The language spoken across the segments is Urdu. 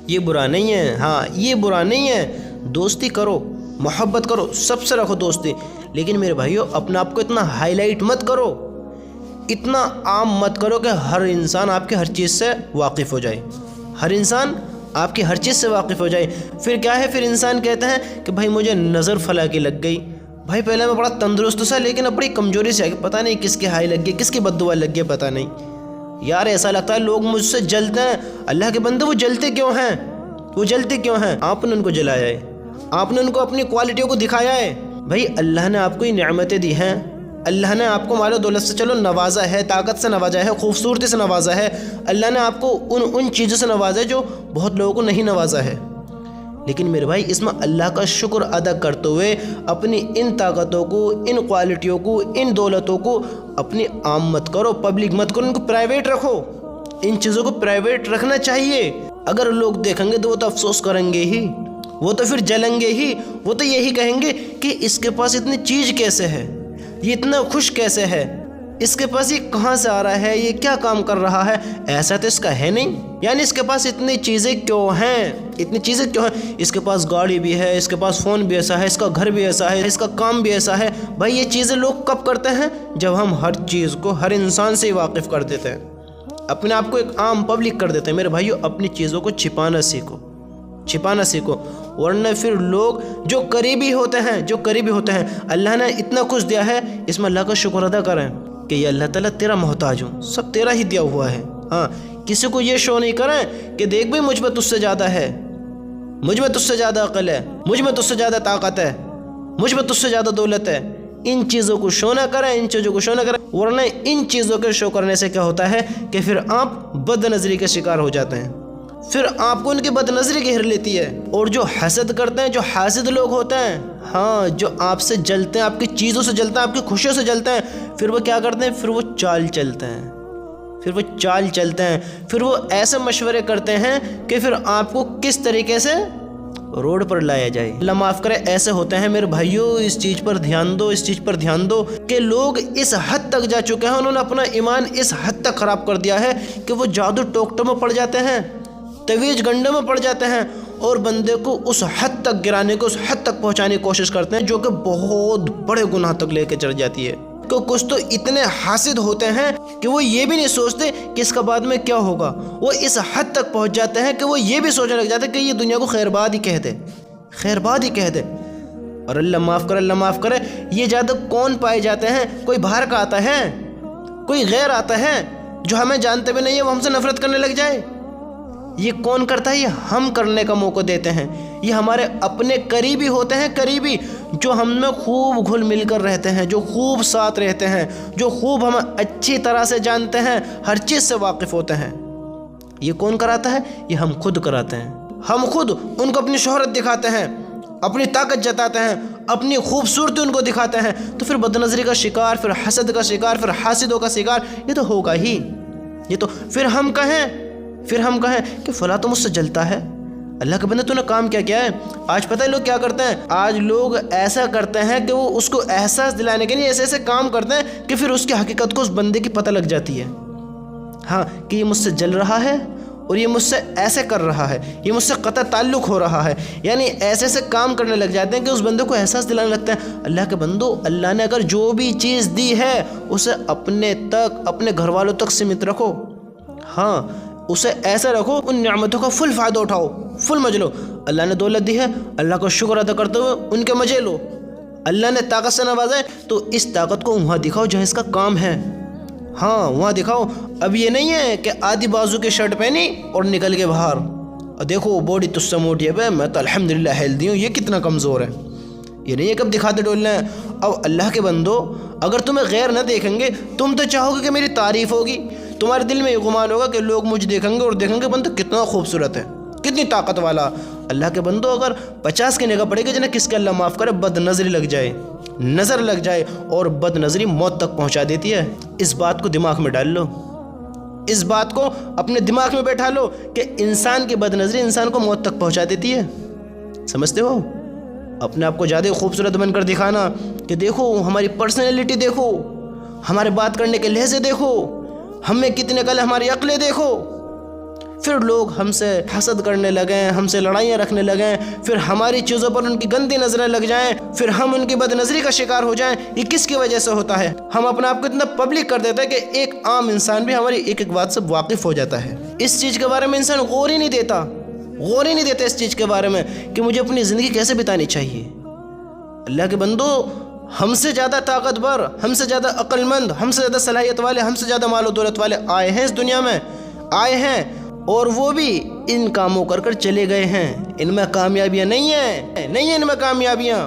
یہ برا نہیں ہے، ہاں یہ برا نہیں ہے، دوستی کرو، محبت کرو، سب سے رکھو دوستی، لیکن میرے بھائیو اپنا آپ کو اتنا ہائی لائٹ مت کرو، اتنا عام مت کرو کہ ہر انسان آپ کے ہر چیز سے واقف ہو جائے، ہر انسان آپ کی ہر چیز سے واقف ہو جائے۔ پھر کیا ہے، پھر انسان کہتے ہیں کہ بھائی مجھے نظر فلاں کی لگ گئی، بھائی پہلے میں بڑا تندرست تھا لیکن اب بڑی کمزوری سے آ گئی، پتہ نہیں کس کی ہائی لگ گئی، کس کی بد دعا لگ گئی، پتہ نہیں یار۔ ایسا لگتا ہے لوگ مجھ سے جلتے ہیں، اللہ کے بندے وہ جلتے کیوں ہیں؟ وہ جلتے کیوں ہیں؟ آپ نے ان کو جلایا ہے، آپ نے ان کو اپنی کوالٹیوں کو دکھایا ہے۔ بھائی اللہ نے آپ کو یہ نعمتیں دی ہیں، اللہ نے آپ کو مال و دولت سے چلو نوازا ہے، طاقت سے نوازا ہے، خوبصورتی سے نوازا ہے، اللہ نے آپ کو ان چیزوں سے نوازا ہے جو بہت لوگوں کو نہیں نوازا ہے، لیکن میرے بھائی اس میں اللہ کا شکر ادا کرتے ہوئے اپنی ان طاقتوں کو، ان کوالٹیوں کو، ان دولتوں کو اپنی عام مت کرو، پبلک مت کرو، ان کو پرائیویٹ رکھو، ان چیزوں کو پرائیویٹ رکھنا چاہیے۔ اگر لوگ دیکھیں گے تو وہ تو افسوس کریں گے ہی، وہ تو پھر جلیں گے ہی، وہ تو یہی کہیں گے کہ اس کے پاس اتنی چیز کیسے ہے، یہ اتنا خوش کیسے ہے، اس کے پاس یہ کہاں سے آ رہا ہے، یہ کیا کام کر رہا ہے، ایسا تو اس کا ہے نہیں، یعنی اس کے پاس اتنی چیزیں کیوں ہیں، اتنی چیزیں کیوں ہیں، اس کے پاس گاڑی بھی ہے، اس کے پاس فون بھی ایسا ہے، اس کا گھر بھی ایسا ہے، اس کا کام بھی ایسا ہے۔ بھائی یہ چیزیں لوگ کب کرتے ہیں؟ جب ہم ہر چیز کو ہر انسان سے واقف کر دیتے ہیں، اپنے آپ کو ایک عام پبلک کر دیتے ہیں۔ میرے بھائیو اپنی چیزوں کو چھپانا سیکھو، چھپانا سیکھو، ورنہ پھر لوگ جو قریبی ہوتے ہیں، جو قریبی ہوتے ہیں، اللہ نے اتنا کچھ دیا ہے، اس میں اللہ کا شکر ادا کریں کہ یہ اللہ تعالیٰ تیرا محتاج ہوں، سب تیرا ہی دیا ہوا ہے۔ ہاں کسی کو یہ شو نہیں کریں کہ دیکھ بھائی مجھ میں تجھ سے زیادہ ہے، مجھ میں تجھ سے زیادہ عقل ہے، مجھ میں تجھ سے زیادہ طاقت ہے، مجھ میں تجھ سے زیادہ دولت ہے۔ ان چیزوں کو شو نہ کریں، ان چیزوں کو شو نہ کریں، ورنہ ان چیزوں کے شو کرنے سے کیا ہوتا ہے کہ پھر آپ بد نظری کے شکار ہو جاتے ہیں، پھر آپ کو ان کی بد نظری گھیر لیتی ہے۔ اور جو حسد کرتے ہیں، جو حاسد لوگ ہوتے ہیں، ہاں جو آپ سے جلتے ہیں، آپ کی چیزوں سے جلتے ہیں، آپ کی خوشیوں سے جلتے ہیں، پھر وہ کیا کرتے ہیں، پھر وہ چال چلتے ہیں، پھر وہ چال چلتے ہیں، پھر وہ ایسے مشورے کرتے ہیں کہ پھر آپ کو کس طریقے سے روڈ پر لایا جائے۔ اللہ معاف کرے، ایسے ہوتے ہیں۔ میرے بھائیوں اس چیز پر دھیان دو، اس چیز پر دھیان دو کہ لوگ اس حد تک جا چکے ہیں، انہوں نے اپنا ایمان اس حد تک خراب کر دیا ہے کہ وہ جادو ٹوکٹوں میں پڑ جاتے ہیں، تویج گنڈوں میں پڑ جاتے ہیں، اور بندے کو اس حد تک گرانے کو، اس حد تک پہنچانے کی کوشش کرتے ہیں جو کہ بہت بڑے گناہ تک لے کے چڑھ جاتی ہے۔ کہ کچھ تو اتنے حاسد ہوتے ہیں کہ وہ یہ بھی نہیں سوچتے کہ اس کا بعد میں کیا ہوگا، وہ اس حد تک پہنچ جاتے ہیں کہ وہ یہ بھی سوچنے لگ جاتے ہیں کہ یہ دنیا کو خیر باد ہی کہہ دے، خیر باد ہی کہہ دے۔ اور اللہ معاف کرے، اللہ معاف کرے، یہ زیادہ کون پائے جاتے ہیں؟ کوئی باہر کا آتا ہے، کوئی غیر آتا ہے جو ہمیں جانتے بھی نہیں ہے، وہ ہم سے نفرت کرنے لگ جائے۔ یہ کون کرتا ہے؟ یہ ہم کرنے کا موقع دیتے ہیں۔ یہ ہمارے اپنے قریبی ہوتے ہیں، قریبی، جو ہم میں خوب گھل مل کر رہتے ہیں، جو خوب ساتھ رہتے ہیں، جو خوب ہمیں اچھی طرح سے جانتے ہیں، ہر چیز سے واقف ہوتے ہیں۔ یہ کون کراتا ہے؟ یہ ہم خود کراتے ہیں۔ ہم خود ان کو اپنی شہرت دکھاتے ہیں، اپنی طاقت جتاتے ہیں، اپنی خوبصورتی ان کو دکھاتے ہیں، تو پھر بد نظری کا شکار، پھر حسد کا شکار، پھر حاسدوں کا شکار یہ تو ہوگا ہی۔ یہ تو پھر ہم کہیں کہ فلاں تو مجھ سے جلتا ہے۔ اللہ کے بندے تو نے کام کیا کیا ہے؟ آج پتہ ہے لوگ کیا کرتے ہیں؟ آج لوگ ایسا کرتے ہیں کہ وہ اس کو احساس دلانے کے لیے ایسے ایسے کام کرتے ہیں کہ پھر اس کی حقیقت کو اس بندے کی پتہ لگ جاتی ہے، ہاں کہ یہ مجھ سے جل رہا ہے اور یہ مجھ سے ایسے کر رہا ہے، یہ مجھ سے قطع تعلق ہو رہا ہے، یعنی ایسے ایسے کام کرنے لگ جاتے ہیں کہ اس بندے کو احساس دلانے لگتے ہیں۔ اللہ کے بندو، اللہ نے اگر جو بھی چیز دی ہے اسے اپنے تک، اپنے گھر والوں تک سمت رکھو، ہاں اسے ایسے رکھو، ان نعمتوں کا فل فائدہ اٹھاؤ، فل مزہ لو۔ اللہ نے دولت دی ہے، اللہ کا شکر ادا کرتے ہوئے ان کے مزے لو۔ اللہ نے طاقت سے نوازا ہے تو اس طاقت کو وہاں دکھاؤ جہاں اس کا کام ہے، ہاں وہاں دکھاؤ۔ اب یہ نہیں ہے کہ آدھی بازو کی شرٹ پہنی اور نکل کے باہر، اور دیکھو باڈی تجھ سے موٹی ہے، بھائی میں تو الحمدللہ ہیلدی ہوں، یہ کتنا کمزور ہے، یہ نہیں ہے کب دکھاتے ڈولنا ہے۔ اب اللہ کے بندو، اگر تمہیں غیر نہ دیکھیں گے، تم تو چاہو گے کہ میری تعریف ہوگی، تمہارے دل میں یہ گمان ہوگا کہ لوگ مجھے دیکھیں گے اور دیکھیں گے بندہ کتنا خوبصورت ہے، کتنی طاقت والا۔ اللہ کے بندو اگر 50 کی نگاہ پڑے گی جنہیں کس کے اللہ معاف کرے، بد نظری لگ جائے، نظر لگ جائے، اور بد نظری موت تک پہنچا دیتی ہے۔ اس بات کو دماغ میں ڈال لو، اس بات کو اپنے دماغ میں بیٹھا لو کہ انسان کی بد نظری انسان کو موت تک پہنچا دیتی ہے۔ سمجھتے ہو؟ اپنے آپ کو زیادہ خوبصورت بن کر دکھانا کہ دیکھو ہماری پرسنالٹی، دیکھو ہمارے بات کرنے کے لہجے، دیکھو ہم میں کتنے کل ہماری عقلیں، دیکھو پھر لوگ ہم سے حسد کرنے لگیں، ہم سے لڑائیاں رکھنے لگیں، پھر ہماری چیزوں پر ان کی گندی نظریں لگ جائیں، پھر ہم ان کی بد نظری کا شکار ہو جائیں۔ یہ کس کی وجہ سے ہوتا ہے؟ ہم اپنے آپ کو اتنا پبلک کر دیتے ہیں کہ ایک عام انسان بھی ہماری ایک ایک بات سے واقف ہو جاتا ہے۔ اس چیز کے بارے میں انسان غور ہی نہیں دیتا اس چیز کے بارے میں کہ مجھے اپنی زندگی کیسے بتانی چاہیے۔ اللہ کے بندو، ہم سے زیادہ طاقتور، ہم سے زیادہ عقل مند، ہم سے زیادہ صلاحیت والے، ہم سے زیادہ مال و دولت والے آئے ہیں اس دنیا میں، آئے ہیں، اور وہ بھی ان کاموں کر چلے گئے ہیں۔ ان میں کامیابیاں نہیں ہیں ان میں کامیابیاں۔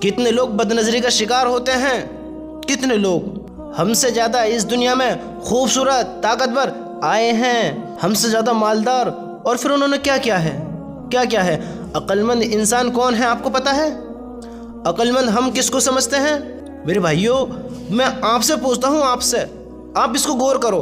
کتنے لوگ بد نظری کا شکار ہوتے ہیں، کتنے لوگ ہم سے زیادہ اس دنیا میں خوبصورت، طاقتور آئے ہیں، ہم سے زیادہ مالدار، اور پھر انہوں نے کیا کیا ہے؟ عقل مند انسان کون ہے آپ کو پتہ ہے؟ عقل مند ہم کس کو سمجھتے ہیں؟ میرے بھائیوں، میں آپ سے پوچھتا ہوں، آپ اس کو غور کرو۔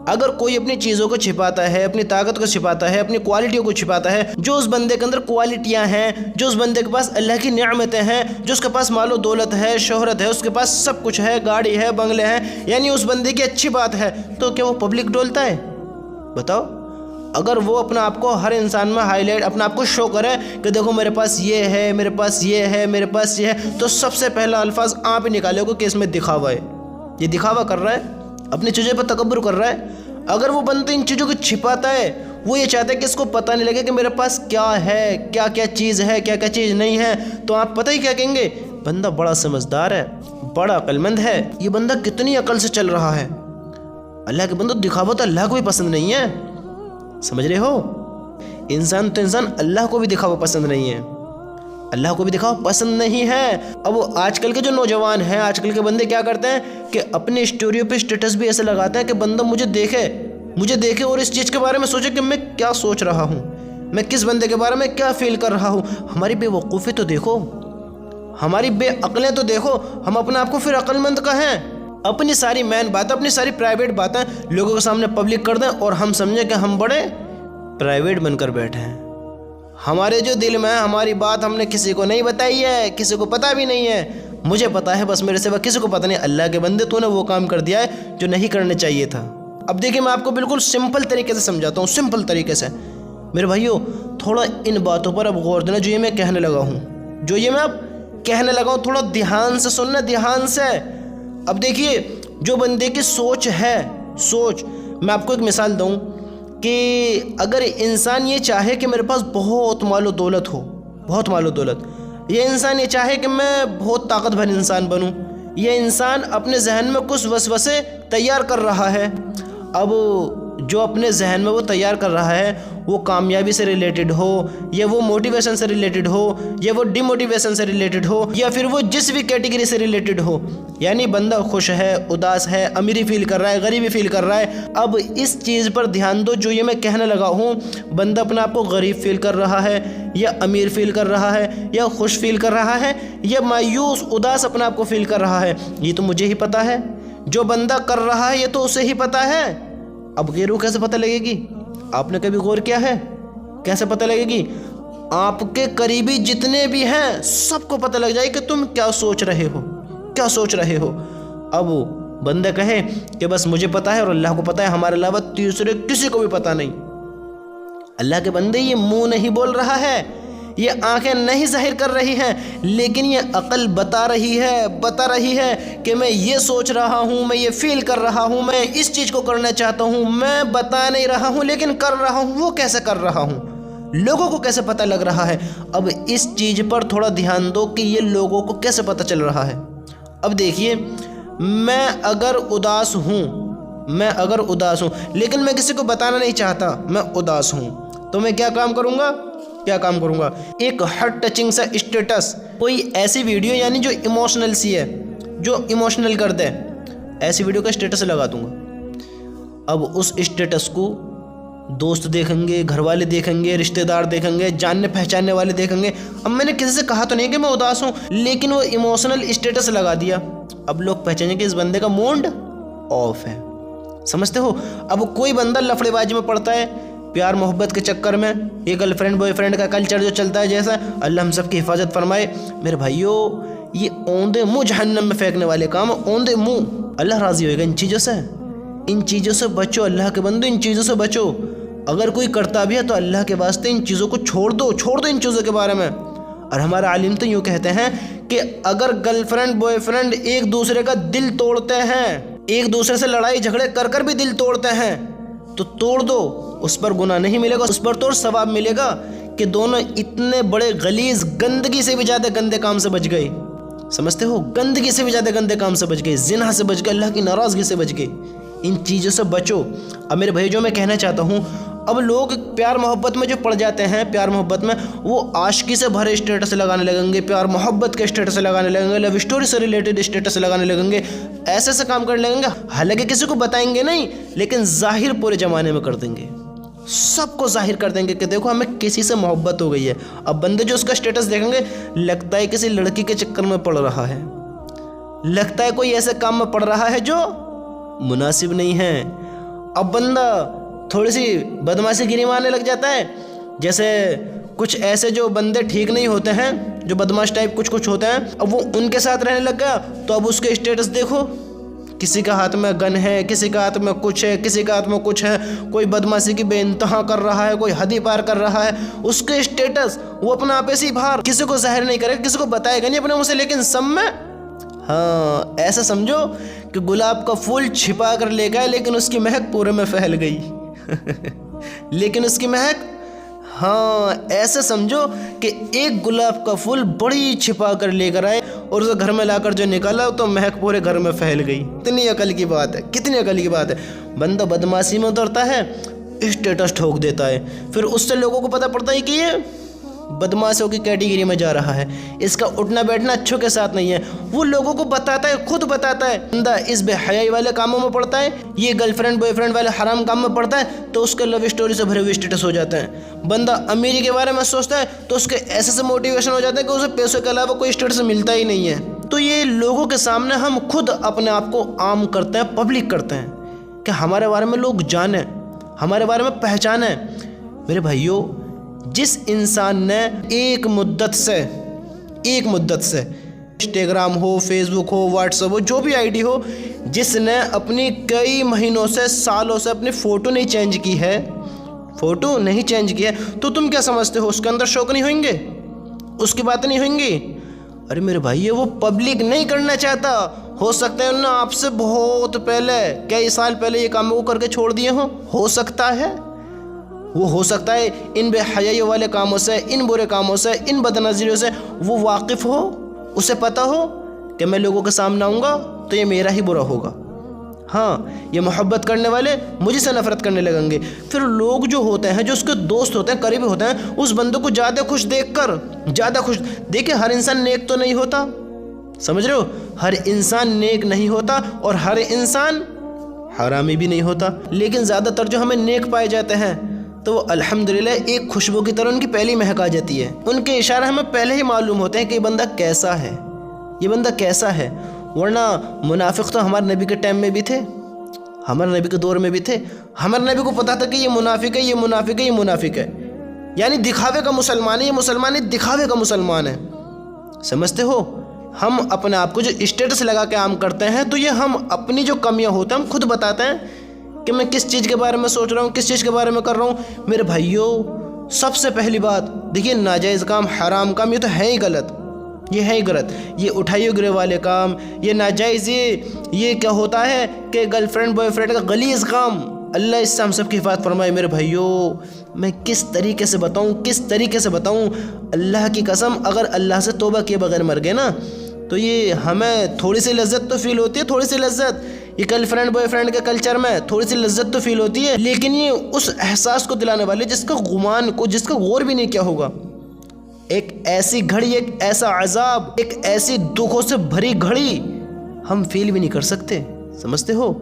اگر کوئی اپنی چیزوں کو چھپاتا ہے، اپنی طاقت کو چھپاتا ہے، اپنی کوالٹیوں کو چھپاتا ہے، جو اس بندے کے اندر کوالٹیاں ہیں، جو اس بندے کے پاس اللہ کی نعمتیں ہیں، جو اس کے پاس مال و دولت ہے، شہرت ہے، اس کے پاس سب کچھ ہے، گاڑی ہے، بنگلے ہیں، یعنی اس بندے کی اچھی بات ہے، تو کیا وہ پبلک ڈولتا ہے؟ بتاؤ۔ اگر وہ اپنا آپ کو ہر انسان میں ہائی لائٹ، اپنا آپ کو شو کرے کہ دیکھو میرے پاس یہ ہے، میرے پاس یہ ہے، میرے پاس یہ ہے، تو سب سے پہلا الفاظ آپ ہی نکالے گا کہ اس میں دکھاوا ہے، یہ دکھاوا کر رہا ہے، اپنی چیزوں پر تکبر کر رہا ہے۔ اگر وہ بندہ ان چیزوں کو چھپاتا ہے، وہ یہ چاہتا ہے کہ اس کو پتہ نہیں لگے کہ میرے پاس کیا ہے، کیا کیا چیز ہے، کیا کیا چیز نہیں ہے، تو آپ پتہ ہی کیا کہیں گے؟ بندہ بڑا سمجھدار ہے، بڑا عقل مند ہے، یہ بندہ کتنی عقل سے چل رہا ہے۔ اللہ کے بندو، دکھاوا تو اللہ کو بھی پسند نہیں ہے، سمجھ رہے ہو؟ انسان اللہ کو بھی دکھاوا پسند نہیں ہے، اللہ کو بھی دکھاوا پسند نہیں ہے۔ اب وہ آج کل کے جو نوجوان ہیں، آج کل کے بندے کیا کرتے ہیں کہ اپنے اسٹوریوں پہ اسٹیٹس بھی ایسے لگاتے ہیں کہ بندہ مجھے دیکھے اور اس چیز کے بارے میں سوچے کہ میں کیا سوچ رہا ہوں، میں کس بندے کے بارے میں کیا فیل کر رہا ہوں۔ ہماری بے وقوفی تو دیکھو، ہماری بے عقلیں تو دیکھو، ہم اپنے آپ کو پھر عقل مند کہیں؟ اپنی ساری مین باتیں، اپنی ساری پرائیویٹ باتیں لوگوں کے سامنے پبلک کر دیں اور ہم سمجھیں کہ ہم بڑے پرائیویٹ بن کر بیٹھے ہیں۔ ہمارے جو دل میں ہے، ہماری بات ہم نے کسی کو نہیں بتائی ہے، کسی کو پتہ بھی نہیں ہے، مجھے پتا ہے بس، میرے سوا کسی کو پتہ نہیں۔ اللہ کے بندے، تو نے وہ کام کر دیا ہے جو نہیں کرنے چاہیے تھا۔ اب دیکھیں، میں آپ کو بالکل سمپل طریقے سے سمجھاتا ہوں، سمپل طریقے سے۔ میرے بھائیوں، تھوڑا ان باتوں پر اب غور دینا جو یہ میں کہنے لگا ہوں، تھوڑا دھیان سے سننا، دھیان سے۔ اب دیکھیے، جو بندے کی سوچ ہے، میں آپ کو ایک مثال دوں کہ اگر انسان یہ چاہے کہ میرے پاس بہت مال و دولت ہو، یہ انسان یہ چاہے کہ میں بہت طاقتور انسان بنوں، یہ انسان اپنے ذہن میں کچھ وسوسے تیار کر رہا ہے۔ اب جو اپنے ذہن میں وہ تیار کر رہا ہے، وہ کامیابی سے ریلیٹڈ ہو، یا وہ موٹیویشن سے ریلیٹڈ ہو، یا وہ ڈی موٹیویشن سے ریلیٹڈ ہو، یا پھر وہ جس بھی کیٹیگری سے ریلیٹڈ ہو، یعنی بندہ خوش ہے، اداس ہے، امیری فیل کر رہا ہے، غریبی فیل کر رہا ہے۔ اب اس چیز پر دھیان دو جو یہ میں کہنے لگا ہوں، بندہ اپنے آپ کو غریب فیل کر رہا ہے، یا امیر فیل کر رہا ہے، یا خوش فیل کر رہا ہے، یا مایوس اداس اپنے آپ کو فیل کر رہا ہے، یہ تو مجھے ہی پتا ہے۔ جو بندہ کر رہا ہے یہ تو اسے ہی پتا ہے۔ اب غیروں کیسے پتہ لگے گی؟ آپ نے کبھی غور کیا ہے؟ کیسے پتہ لگے گی؟ آپ کے قریبی جتنے بھی ہیں سب کو پتہ لگ جائے کہ تم کیا سوچ رہے ہو۔ اب بندہ کہے کہ بس مجھے پتا ہے اور اللہ کو پتا ہے، ہمارے علاوہ تیسرے کسی کو بھی پتا نہیں۔ اللہ کے بندے، یہ منہ نہیں بول رہا ہے، یہ آنکھیں نہیں ظاہر کر رہی ہیں، لیکن یہ عقل بتا رہی ہے کہ میں یہ سوچ رہا ہوں، میں یہ فیل کر رہا ہوں، میں اس چیز کو کرنا چاہتا ہوں، میں بتا نہیں رہا ہوں لیکن کر رہا ہوں۔ وہ کیسے کر رہا ہوں؟ لوگوں کو کیسے پتہ لگ رہا ہے؟ اب اس چیز پر تھوڑا دھیان دو کہ یہ لوگوں کو کیسے پتہ چل رہا ہے۔ اب دیکھیے، میں اگر اداس ہوں لیکن میں کسی کو بتانا نہیں چاہتا میں اداس ہوں، تو میں کیا کام کروں گا؟ ایک ہارٹ ٹچنگ سا اسٹیٹس، کوئی ایسی ویڈیو یعنی جو ایموشنل سی ہے، جو ایموشنل کر دے، ایسی ویڈیو کا اسٹیٹس لگا دوں گا۔ اب اس اسٹیٹس کو دوست دیکھیں گے، گھر والے دیکھیں گے، رشتہ دار دیکھیں گے، جاننے پہچاننے والے دیکھیں گے۔ اب میں نے کسی سے کہا تو نہیں کہ میں اداس ہوں، لیکن وہ ایموشنل اسٹیٹس لگا دیا، اب لوگ پہچانیں کہ اس بندے کا موڈ آف ہے۔ سمجھتے ہو؟ اب کوئی بندہ لفڑے بازی میں پڑتا ہے، پیار محبت کے چکر میں، یہ گرل فرینڈ بوائے فرینڈ کا کلچر جو چلتا ہے، جیسا اللہ ہم سب کی حفاظت فرمائے۔ میرے بھائیوں، یہ اوندے منہ جہنم میں پھینکنے والے کام، اوندے منہ۔ اللہ راضی ہوئے گا ان چیزوں سے بچو، اللہ کے بندو ان چیزوں سے بچو۔ اگر کوئی کرتا بھی ہے تو اللہ کے واسطے ان چیزوں کو چھوڑ دو ان چیزوں کے بارے میں۔ اور ہمارے عالم تو یوں کہتے ہیں کہ اگر گرل فرینڈ بوائے فرینڈ ایک دوسرے کا دل توڑتے ہیں، ایک دوسرے سے لڑائی جھگڑے کر کر بھی دل توڑتے ہیں تو توڑ دو، اس پر گناہ نہیں ملے گا، اس پر تو ثواب ملے گا کہ دونوں اتنے بڑے غلیظ گندگی سے بھی زیادہ گندے کام سے بچ گئے۔ سمجھتے ہو؟ گندگی سے بھی زیادہ گندے کام سے بچ گئے، زنا سے بچ گئے، اللہ کی ناراضگی سے بچ گئے۔ ان چیزوں سے بچو۔ اب میرے بھائی جو میں کہنا چاہتا ہوں، اب لوگ پیار محبت میں جو پڑ جاتے ہیں، پیار محبت میں وہ عاشقی سے بھرے اسٹیٹس لگانے لگیں گے، پیار محبت کے اسٹیٹس لگانے لگیں گے، لو اسٹوری سے ریلیٹڈ اسٹیٹس لگانے لگیں گے، ایسے کام کرنے لگیں گے، حالانکہ کسی کو بتائیں گے نہیں، لیکن ظاہر پورے زمانے میں کر دیں گے، سب کو ظاہر کر دیں گے کہ دیکھو ہمیں کسی سے محبت ہو گئی ہے۔ اب بندے جو اس کا اسٹیٹس دیکھیں گے، لگتا ہے کسی لڑکی کے چکر میں پڑ رہا ہے، لگتا ہے کوئی ایسے کام میں پڑ رہا ہے جو مناسب نہیں ہے۔ اب بندہ تھوڑی سی بدماشی گیری مارنے لگ جاتا ہے، جیسے کچھ ایسے جو بندے ٹھیک نہیں ہوتے ہیں، جو بدماش ٹائپ کچھ ہوتے ہیں، اب وہ ان کے ساتھ رہنے لگ گیا تو اب اس کے اسٹیٹس دیکھو، کسی کا ہاتھ میں گن ہے، کسی کا ہاتھ میں کچھ ہے، کسی کا ہاتھ میں کچھ ہے، کوئی بدماشی کی بے انتہا کر رہا ہے، کوئی حد ہی پار کر رہا ہے، اس کے اسٹیٹس وہ اپنا آپ سے ہی باہر، کسی کو ظاہر نہیں کرے گا، کسی کو بتائے گا نہیں اپنے منہ سے، لیکن سب میں ایسا سمجھو کہ گلاب کا پھول چھپا کر لے گئے لیکن اس کی مہک پورے میں پھیل گئی لیکن اس کی مہک ایسے سمجھو کہ ایک گلاب کا پھول بڑی چھپا کر لے کر آئے اور اسے گھر میں لا کر جو نکالا تو مہک پورے گھر میں پھیل گئی۔ کتنی عقل کی بات ہے، کتنی عقل کی بات ہے۔ بندہ بدماشی میں اترتا ہے، اسٹیٹس ٹھوک دیتا ہے، پھر اس سے لوگوں کو پتہ پڑتا ہے کہ یہ بدماشوں کی کیٹیگری میں جا رہا ہے، اس کا اٹھنا بیٹھنا اچھوں کے ساتھ نہیں ہے، وہ لوگوں کو بتاتا ہے، خود بتاتا ہے۔ بندہ اس بے حیائی والے کاموں میں پڑتا ہے، یہ گرل فرینڈ بوائے فرینڈ والے حرام کام میں پڑتا ہے تو اس کے لو اسٹوری سے بھرے ہوئے اسٹیٹس ہو جاتے ہیں۔ بندہ امیری کے بارے میں سوچتا ہے تو اس کے ایسے موٹیویشن ہو جاتا ہے کہ اسے پیسوں کے علاوہ کوئی اسٹیٹس ملتا ہی نہیں ہے۔ تو یہ لوگوں کے سامنے ہم خود اپنے آپ کو عام کرتے ہیں، پبلک کرتے ہیں کہ ہمارے بارے میں لوگ جانیں، ہمارے بارے میں پہچانیں۔ میرے بھائیوں، جس انسان نے ایک مدت سے انسٹاگرام ہو، فیس بک ہو، واٹس ایپ ہو، جو بھی آئی ڈی ہو، جس نے اپنی کئی مہینوں سے، سالوں سے اپنی فوٹو نہیں چینج کی ہے، تو تم کیا سمجھتے ہو اس کے اندر شوق نہیں ہوئیں گے، اس کی باتیں نہیں ہوئیں گی؟ ارے میرے بھائی، وہ پبلک نہیں کرنا چاہتا، ہو سکتا ہے انہوں نے آپ سے بہت پہلے، کئی سال پہلے یہ کام وہ کر کے چھوڑ دیے ہوں، ہو سکتا ہے ان بے حیائی والے کاموں سے، ان برے کاموں سے، ان بد نظریوں سے وہ واقف ہو، اسے پتہ ہو کہ میں لوگوں کے سامنے آؤں گا تو یہ میرا ہی برا ہوگا، یہ محبت کرنے والے مجھے سے نفرت کرنے لگیں گے۔ پھر لوگ جو ہوتے ہیں، جو اس کے دوست ہوتے ہیں، قریبی ہوتے ہیں، اس بندے کو زیادہ خوش دیکھیں، ہر انسان نیک تو نہیں ہوتا، سمجھ رہے ہو؟ ہر انسان نیک نہیں ہوتا اور ہر انسان حرامی بھی نہیں ہوتا، لیکن زیادہ تر جو ہمیں نیک پائے جاتے ہیں تو وہ الحمدللہ ایک خوشبو کی طرح ان کی پہلی مہک آ جاتی ہے، ان کے اشارے ہمیں پہلے ہی معلوم ہوتے ہیں کہ یہ بندہ کیسا ہے، ورنہ منافق تو ہمارے نبی کے ٹائم میں بھی تھے، ہمارے نبی کے دور میں بھی تھے، ہمارے نبی کو پتا تھا کہ یہ منافق ہے، یعنی دکھاوے کا مسلمان ہے، یہ مسلمان ہے، دکھاوے کا مسلمان ہے، سمجھتے ہو؟ ہم اپنے آپ کو جو اسٹیٹس لگا کے عام کرتے ہیں تو یہ ہم اپنی جو کمیاں ہوتی ہیں ہم خود بتاتے ہیں کہ میں کس چیز کے بارے میں سوچ رہا ہوں، کس چیز کے بارے میں کر رہا ہوں۔ میرے بھائیوں، سب سے پہلی بات دیکھیے، ناجائز کام، حرام کام، یہ تو ہے ہی غلط، یہ اٹھائی گرے والے کام، یہ ناجائز، یہ کیا ہوتا ہے کہ گرل فرینڈ بوائے فرینڈ کا غلیظ کام، اللہ اس سے ہم سب کی حفاظت فرمائے۔ میرے بھائیوں، میں کس طریقے سے بتاؤں، اللہ کی قسم، اگر اللہ سے توبہ کیے بغیر مر گئے نا تو یہ ہمیں تھوڑی سی لذت تو فیل ہوتی ہے، یہ گرل فرینڈ بوائے فرینڈ کے کلچر میں تھوڑی سی لذت تو فیل ہوتی ہے، لیکن یہ اس احساس کو دلانے والے جس کا غور بھی نہیں کیا ہوگا، ایک ایسی گھڑی، ایک ایسا عذاب، ایک ایسی دکھوں سے بھری گھڑی ہم فیل بھی نہیں کر سکتے، سمجھتے ہو؟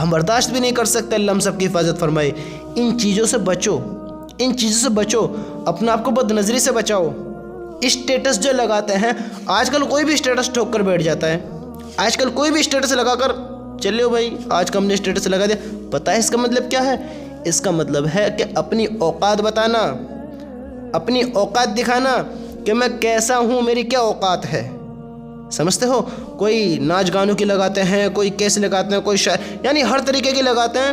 ہم برداشت بھی نہیں کر سکتے۔ اللہ ہم سب کی حفاظت فرمائے۔ ان چیزوں سے بچو، اپنا آپ کو بد نظری سے بچاؤ۔ اسٹیٹس جو لگاتے ہیں، آج کل کوئی بھی اسٹیٹس ٹھوک کر بیٹھ جاتا ہے، آج کل کوئی بھی اسٹیٹس لگا کر چلے ہو بھائی، آج کا ہم نے اسٹیٹس لگا دیا، پتہ ہے اس کا مطلب کیا ہے؟ اس کا مطلب ہے کہ اپنی اوقات بتانا، اپنی اوقات دکھانا کہ میں کیسا ہوں، میری کیا اوقات ہے، سمجھتے ہو؟ کوئی ناچ گانوں کی لگاتے ہیں، کوئی کیسے لگاتے ہیں، کوئی یعنی ہر طریقے کی لگاتے ہیں،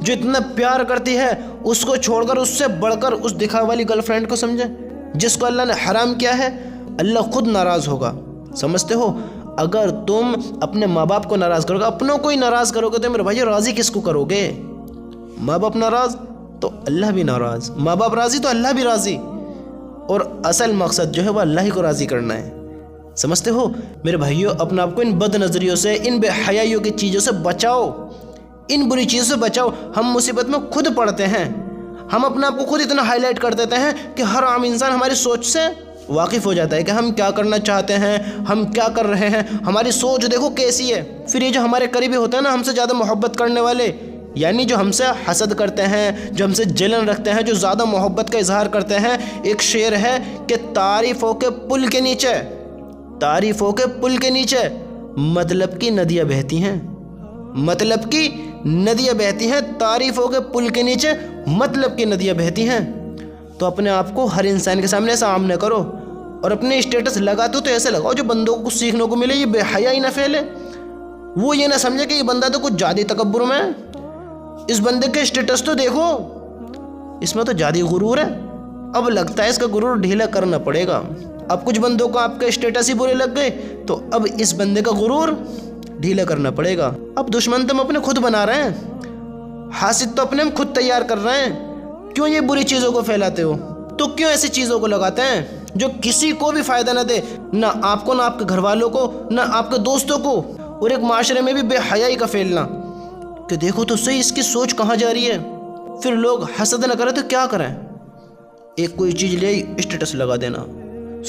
جو اتنا پیار کرتی ہے اس کو چھوڑ کر اس سے بڑھ کر اس دکھاوے والی گرل فرینڈ کو سمجھیں جس کو اللہ نے حرام کیا ہے، اللہ خود ناراض ہوگا. سمجھتے ہو؟ اگر تم اپنے ماں باپ کو ناراض کرو گے، اپنوں کو ہی ناراض کرو گے تو میرے بھائی راضی کس کو کرو گے؟ ماں باپ ناراض تو اللہ بھی ناراض، ماں باپ راضی تو اللہ بھی راضی. اور اصل مقصد جو ہے وہ اللہ ہی کو راضی کرنا ہے. سمجھتے ہو میرے بھائیوں؟ اپنے آپ کو ان بد نظریوں سے، ان بے حیائیوں کی چیزوں سے بچاؤ، ان بری چیزوں سے بچاؤ. ہم مصیبت میں خود پڑتے ہیں، ہم اپنے آپ کو خود اتنا ہائی لائٹ کر دیتے ہیں کہ ہر عام انسان ہماری سوچ سے واقف ہو جاتا ہے کہ ہم کیا کرنا چاہتے ہیں، ہم کیا کر رہے ہیں، ہماری سوچ دیکھو کیسی ہے. پھر یہ جو ہمارے قریبی ہوتے ہیں نا، ہم سے زیادہ محبت کرنے والے، یعنی جو ہم سے حسد کرتے ہیں، جو ہم سے جلن رکھتے ہیں، جو زیادہ محبت کا اظہار کرتے ہیں، ایک شعر ہے کہ تعریفوں کے پل کے نیچے، تعریفوں کے پل کے نیچے مطلب کی ندیاں بہتی ہیں، مطلب کی ندیاں بہتی ہیں، تعریفوں کے پل کے نیچے مطلب کی ندیاں بہتی ہیں. تو اپنے آپ کو ہر انسان کے سامنے ایسا عام نہ کرو، اور اپنے اسٹیٹس لگاتے ہو تو ایسے لگاؤ جو بندوں کو سیکھنے کو ملے، یہ بے حیائی نہ پھیلے. وہ یہ نہ سمجھے کہ یہ بندہ تو کچھ زیادہ تکبر میں ہے، اس بندے کے اسٹیٹس تو دیکھو، اس میں تو زیادہ غرور ہے. اب لگتا ہے اس کا غرور ڈھیلا کرنا پڑے گا. اب کچھ بندوں کو آپ کے اسٹیٹس ہی برے لگ گئے تو اب اس بندے کا غرور ڈھیلا کرنا پڑے گا. اب دشمن تو ہم اپنے خود بنا رہے ہیں، حاسد تو اپنے ہم خود تیار کر رہے ہیں. کیوں یہ بری چیزوں کو پھیلاتے ہو؟ تو کیوں ایسی چیزوں کو لگاتے ہیں جو کسی کو بھی فائدہ نہ دے، نہ آپ کو، نہ آپ کے گھر والوں کو، نہ آپ کے دوستوں کو. اور ایک معاشرے میں بھی بے حیائی کا پھیلنا کہ دیکھو تو صحیح اس کی سوچ کہاں جا رہی ہے. پھر لوگ حسد نہ کریں تو کیا کریں؟ ایک کوئی چیز لے اسٹیٹس لگا دینا،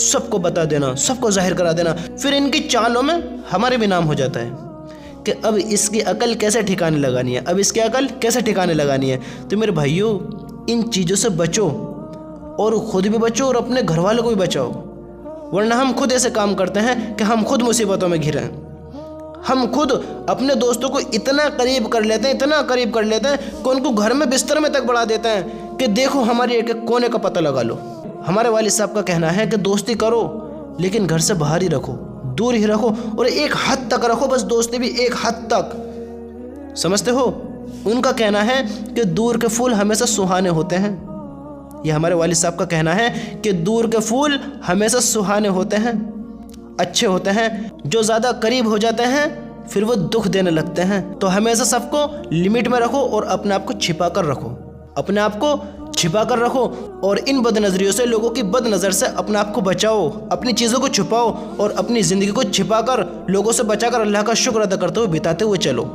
سب کو بتا دینا، سب کو ظاہر کرا دینا. پھر ان کی چالوں میں ہمارے بھی نام ہو جاتا ہے کہ اب اس کی عقل کیسے ٹھکانے لگانی ہے، اب اس کی عقل کیسے ٹھکانے لگانی ہے. تو میرے بھائیوں ان چیزوں سے بچو، اور خود بھی بچو اور اپنے گھر والوں کو بھی بچاؤ. ورنہ ہم خود ایسے کام کرتے ہیں کہ ہم خود مصیبتوں میں گھریں. ہم خود اپنے دوستوں کو اتنا قریب کر لیتے ہیں، اتنا قریب کر لیتے ہیں کہ ان کو گھر میں بستر میں تک بڑھا دیتے ہیں کہ دیکھو ہماری ایک ایک کونے کا پتہ لگا لو. ہمارے والد صاحب کا کہنا ہے کہ دوستی کرو لیکن گھر سے باہر ہی رکھو، دور ہی رکھو، اور ایک حد تک رکھو، بس دوستی بھی ایک حد تک. سمجھتے ہو؟ ان کا کہنا ہے کہ دور کے پھول ہمیشہ سہانے ہوتے ہیں. یہ ہمارے والد صاحب کا کہنا ہے کہ دور کے پھول ہمیشہ سہانے ہوتے ہیں، اچھے ہوتے ہیں. جو زیادہ قریب ہو جاتے ہیں پھر وہ دکھ دینے لگتے ہیں. تو ہمیشہ سب کو لمٹ میں رکھو اور اپنے آپ کو چھپا کر رکھو، اپنے آپ کو چھپا کر رکھو. اور ان بد نظریوں سے، لوگوں کی بد نظر سے اپنے آپ کو بچاؤ، اپنی چیزوں کو چھپاؤ، اور اپنی زندگی کو چھپا کر، لوگوں سے بچا کر اللہ کا شکر ادا کرتے ہوئے بتاتے ہوئے چلو.